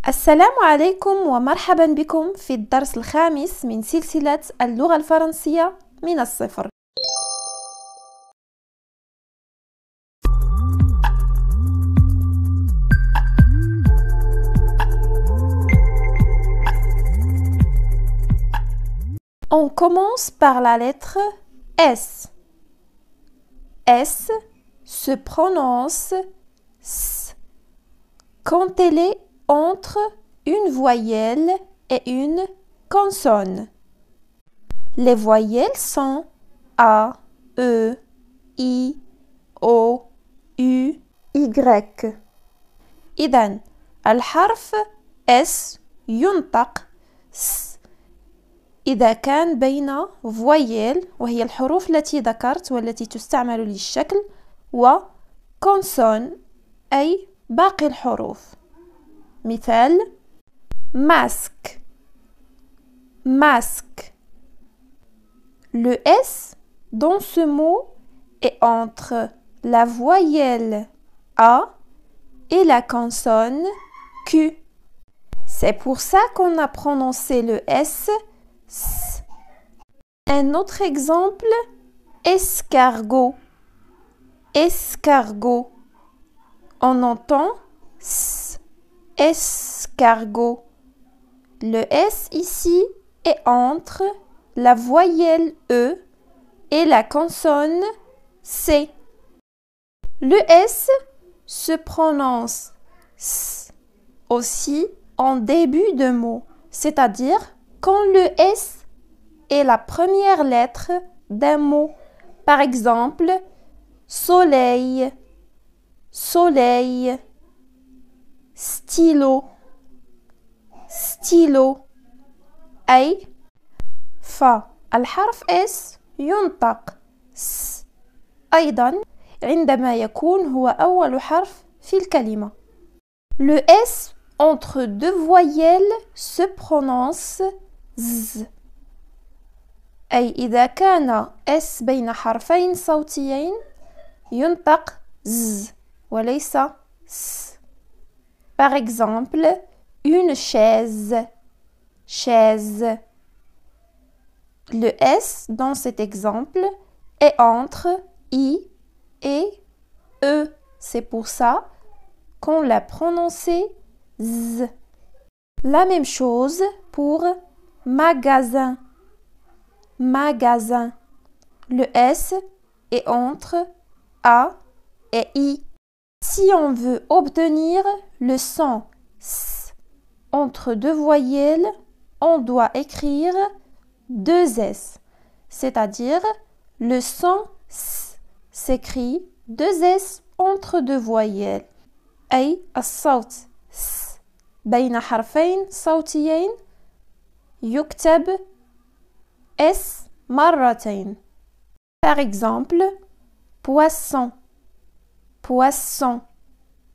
السلام عليكم ومرحبا بكم في الدرس الخامس من سلسلة اللغة الفرنسية من الصفر. On commence par la lettre S. S se prononce S quand elle est entre une voyelle et une consonne. Les voyelles sont A, E, I, O, U, Y. إذن الحرف S ينطق S إذا كان بين voyelle وهي الحروف التي ذكرت والتي تستعمل للشكل و consonne أي باقي الحروف. مثال masque, masque. Le S dans ce mot est entre la voyelle A et la consonne Q. C'est pour ça qu'on a prononcé le S. Un autre exemple, escargot, escargot. On entend S, escargot. Le S ici est entre la voyelle E et la consonne C. Le S se prononce S aussi en début de mot, c'est-à-dire quand le S est la première lettre d'un mot. Par exemple, soleil, soleil, stylo, stylo. أي فالحرف S ينطق S أيضا عندما يكون هو أول حرف في الكلمة. Le S entre deux voyelles se prononce Z. أي إذا كان S بين حرفين صوتيين ينطق Z وليس S. Par exemple, une chaise, chaise. Le S dans cet exemple est entre I et E. C'est pour ça qu'on l'a prononcé Z. La même chose pour magasin, magasin. Le S est entre A et I. Si on veut obtenir le son S entre deux voyelles, on doit écrire deux S, c'est-à-dire le son S s'écrit deux S entre deux voyelles. أي الصوت S بين حرفين صوتيين يكتب S مرتين. Par exemple, poisson, poisson.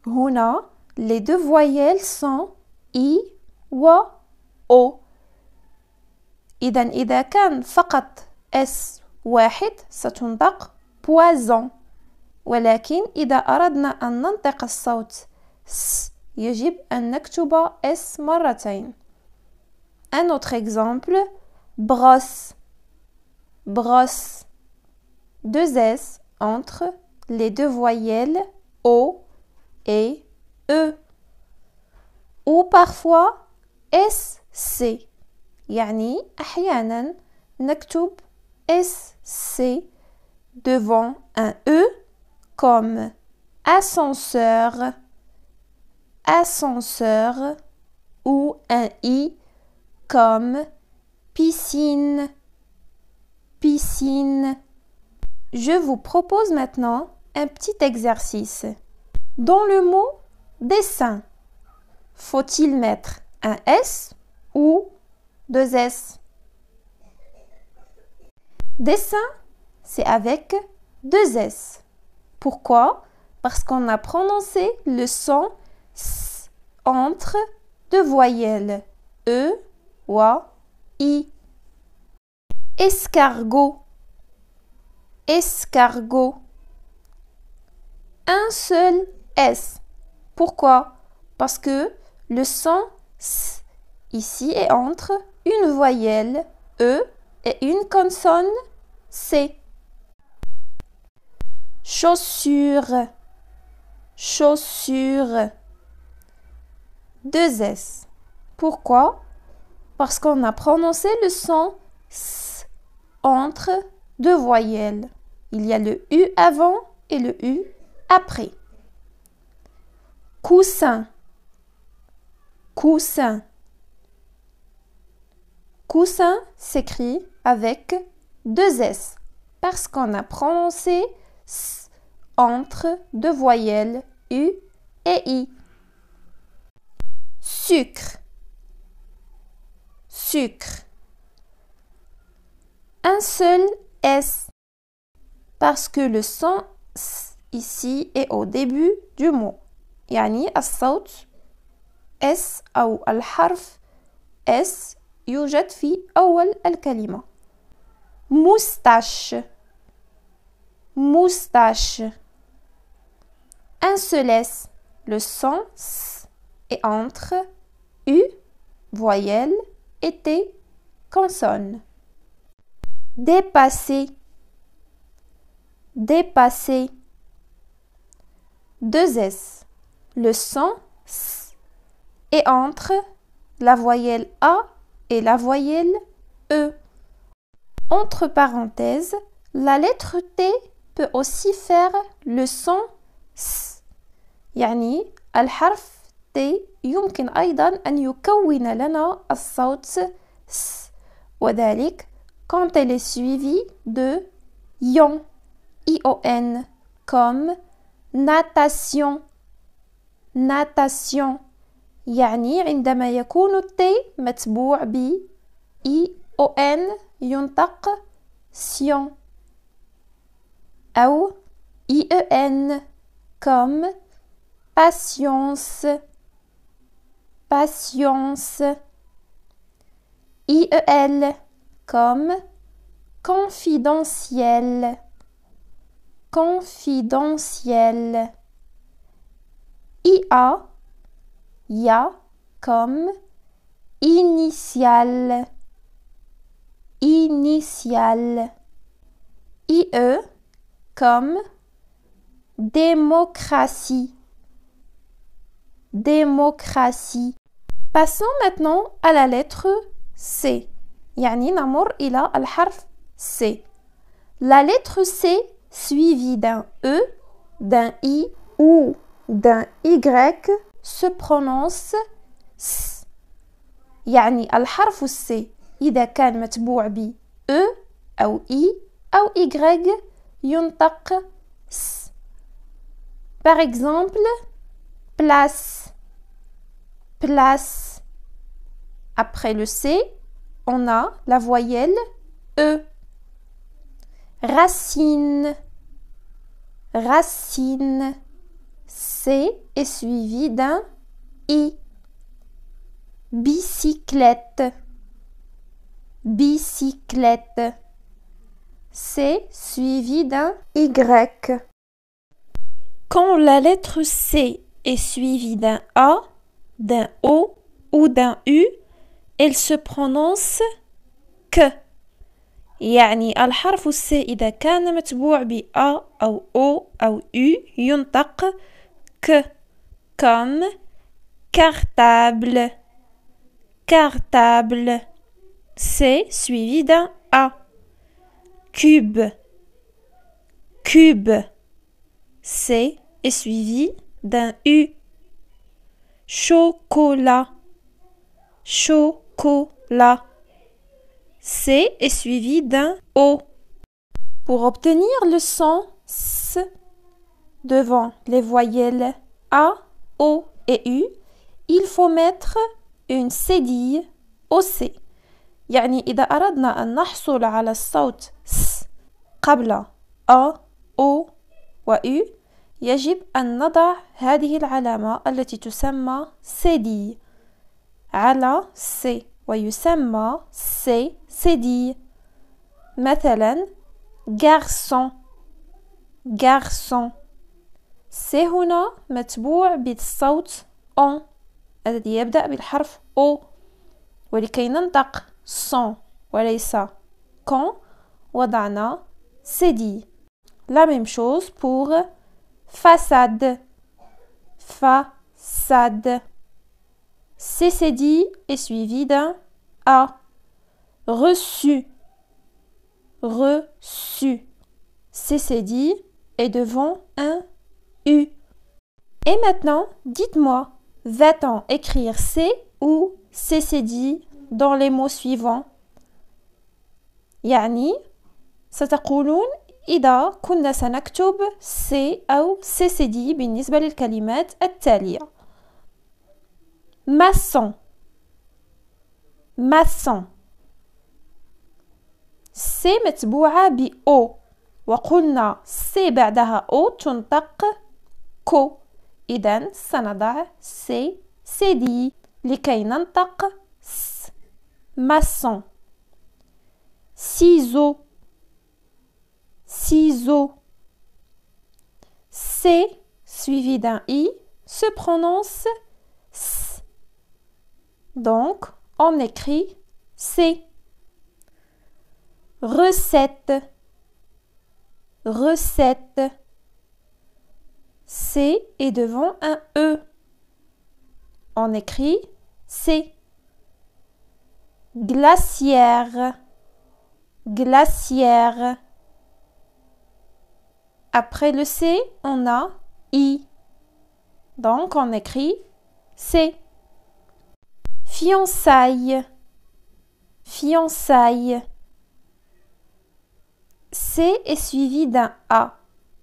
هنا les deux voyelles sont I و O. إذا كان فقط S واحد ستنطق poison. ولكن إذا أردنا أن ننطق الصوت S يجب أن نكتب S مرتين. Un autre exemple, brosse, brosse. Deux S entre les deux voyelles O et E. Ou parfois SC. يعني أحيانا نكتب SC devant un E comme ascenseur, ascenseur ou un I comme piscine, piscine. Je vous propose maintenant un petit exercice. Dans le mot dessin, faut-il mettre un S ou deux S? Dessin, c'est avec deux S. Pourquoi? Parce qu'on a prononcé le son S entre deux voyelles E ou I. Escargot, escargot. Un seul S. Pourquoi? Parce que le son S ici est entre une voyelle E et une consonne C. Chaussure, chaussure. 2 S. Pourquoi? Parce qu'on a prononcé le son S entre 2 voyelles. Il y a le U avant et le U après. Coussin, coussin. Coussin s'écrit avec 2 S parce qu'on a prononcé S entre 2 voyelles U et I. Sucre, sucre. Un seul S parce que le son S ici est au début du mot. يعني الصوت S أو الحرف S يوجد في أول الكلمة. Moustache, moustache. Un seul S. Le son S est entre U, voyelle, et T, consonne. Dépasser, dépasser. 2 S. Le son S est entre la voyelle A et la voyelle E. Entre parenthèses, la lettre T peut aussi faire le son S. يعني الحرف T يمكن أيضا أن يكون لنا الصوت S. وذلك quand elle est suivie de ion, I-O-N, comme natation, natation. يعني عندما يكون التي متبوع ب I-O-N ينطق sion أو I-E-N comme patience, patience. I-E-L comme confidentiel, confidentiel. I-A, ya comme initial, initial. I-E comme démocratie, démocratie. Passons maintenant à la lettre C. يعني نمر إلى الحرف C. La lettre C suivie d'un E, d'un I ou d'un Y se prononce S. يعني الحرف C إذا كان متبوع ب E أو I أو Y ينطق S. Par exemple, place, place. Après le C, on a la voyelle E. Racine, racine. C est suivi d'un I. Bicyclette, bicyclette. C suivi d'un Y. Quand la lettre C est suivie d'un A, d'un O ou d'un U, elle se prononce ك. يعني الحرف C إذا كان متبوع ب A أو O أو U ينطق ك comme cartable, cartable. C suivi d'un A. Cube, cube. C est suivi d'un U. Chocolat, chocolat. C est suivi d'un O. Pour obtenir le son S devant les voyelles A, O et U, il faut mettre une cédille au C. يعني إذا أردنا أن نحصل على الصوت S قبل A, O و U يجب أن نضع هذه العلامة التي تسمى cédille على C ويسمى C cédille. مثلا garçon, garçon. C هنا متبوع بالصوت on الذي يبدأ بالحرف O. ولكي ننطق son وليس quand وضعنا cd. La même chose pour façade. Façade. CCD est suivi d'un A. Reçu. Reçu. CCD est devant un U. Et maintenant, dites-moi, va-t-on écrire C ou CCD dans les mots suivants؟ يعني ستقولون إذا كنا سنكتب C أو CCD بالنسبة للكلمات التالية. Maçon. Maçon. C متبوعة ب O وقلنا C بعدها O تنطق كو. إذن سنضع C CD لكي ننطق S. Maçon. Ciseaux. Ciseaux. C suivi d'un I se prononce S. Donc, on écrit C. Recette. Recette. C est devant un E. On écrit C. Glacière. Glacière. Après le C, on a I. Donc, on écrit C. Fiançailles. Fiançailles. C est suivi d'un A.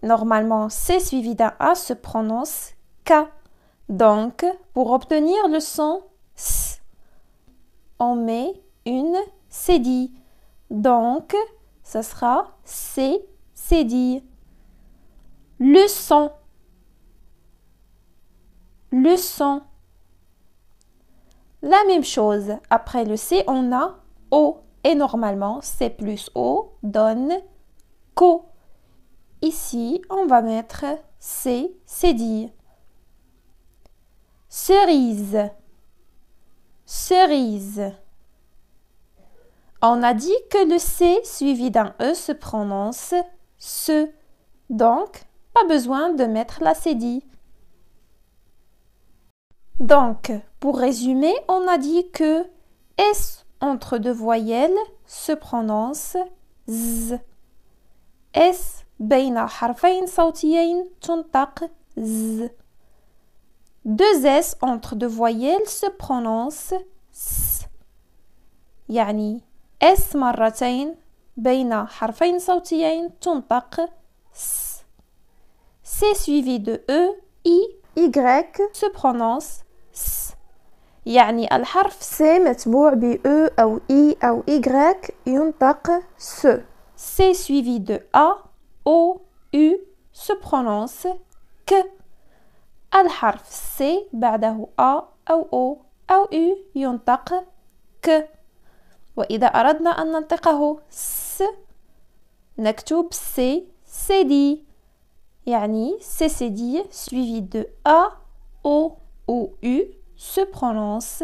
Normalement, C suivi d'un A se prononce K. Donc, pour obtenir le son S, on met une cédille. Donc, ce sera C, cédille. Leçon. Leçon. La même chose. Après le C, on a O. Et normalement, C plus O donne co. Ici, on va mettre C, cédille. Cerise. Cerise. On a dit que le C suivi d'un E se prononce se. Donc, pas besoin de mettre la cédille. Donc, pour résumer, on a dit que S entre deux voyelles se prononce Z. S بين حرفين صوتيين تنطق Z. Deux S entre deux voyelles se prononce S. يعني S مرتين بين حرفين صوتيين تنطق S. C suivi de E, I, Y se prononce S. يعني الحرف C متبوع ب E أو I أو Y ينطق S. C suivi de A, O, U se prononce K. الحرف C بعده A أو O أو U ينطق K. وإذا أردنا أن ننطقه S نكتب C, CD. يعني CCD suivi de A, O ou U se prononce